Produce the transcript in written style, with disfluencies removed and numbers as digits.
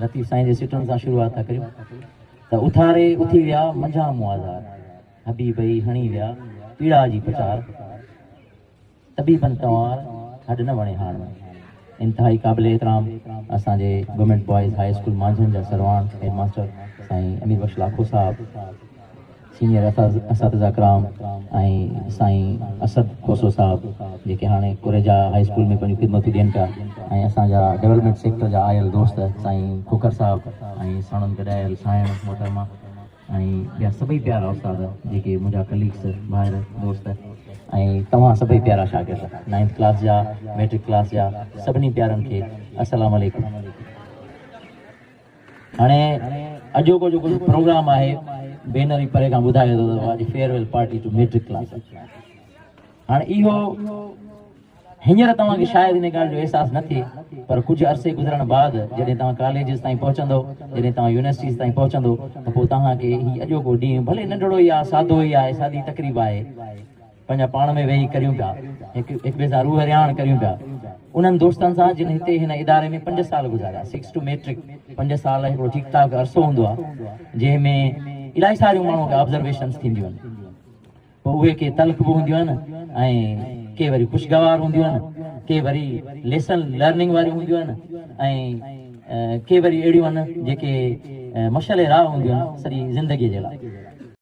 लतीफ़ साईं जे सिटुनि सां शुरूआत था करियूं त उथारे उथी विया मंझां मुआज़ार हबीबई हणी विया पीड़ा जी पचार तबीबन तवार हॾ न वणे हाण इंतहाई क़ाबिल एतराम असांजे गवर्नमेंट बॉयज़ हाई स्कूल मांझनि जा सरवान हेड मास्टर साईं अमीर बख्श लाखो साहब सीनियर असातिज़ा कराम ऐं साईं असद खोसो साहब जेके हाणे कुरेजा हाई स्कूल में पंहिंजूं ख़िदमतूं ॾियनि पिया ऐं असांजा डेवलपमेंट सेक्टर जा आयल दोस्त साईं खोकर साहब ऐं साणुनि गॾायल साइण मोहतरमा ऐं ॿिया सभई प्यारा उस्ताद जेके मुंहिंजा कलीग्स ॿाहिर दोस्त ऐं तव्हां सभई प्यारा शागिर्द 9th क्लास जा मैट्रिक क्लास जा सभिनी प्यारनि खे अस्सलाम वालेकुम। हाणे अॼोको जेको प्रोग्राम आहे बैनर ई परे खां ॿुधाए थो त अॼु farewell party to matric class. हाणे इहो हींअर तव्हांखे शायदि इन ॻाल्हि जो अहसासु न थिए पर कुझु अरसे गुज़रण बाद जॾहिं तव्हां कॉलेजिस ताईं पहुचंदो जॾहिं तव्हां यूनिवर्सिटीज़ ताईं पहुचंदो त पोइ तव्हांखे हीउ अॼोको ॾींहुं भले नंढड़ो ई आहे सादो ई आहे सादी तक़रीब आहे पंहिंजा पाण में वेही करियूं पिया हिकु ॿिए सां रूह रिहाण करियूं पिया उन्हनि दोस्तनि सां जिन हिते हिन इदारे में 5 साल गुज़ारिया 6 टू मैट्रिक 5 साल हिकिड़ो ठीकु ठाकु अरसो हूंदो आहे जंहिंमें इलाही सारियूं माण्हू खे ऑब्ज़र्वेशन्स थींदियूं आहिनि पोइ उहे के तल्ख़ बि हूंदियूं आहिनि ऐं के वरी ख़ुशगवार हूंदियूं आहिनि के वरी लेसन लर्निंग वारियूं हूंदियूं आहिनि ऐं के वरी अहिड़ियूं आहिनि जेके मशल राह हूंदियूं आहिनि सॼी ज़िंदगीअ जे लाइ।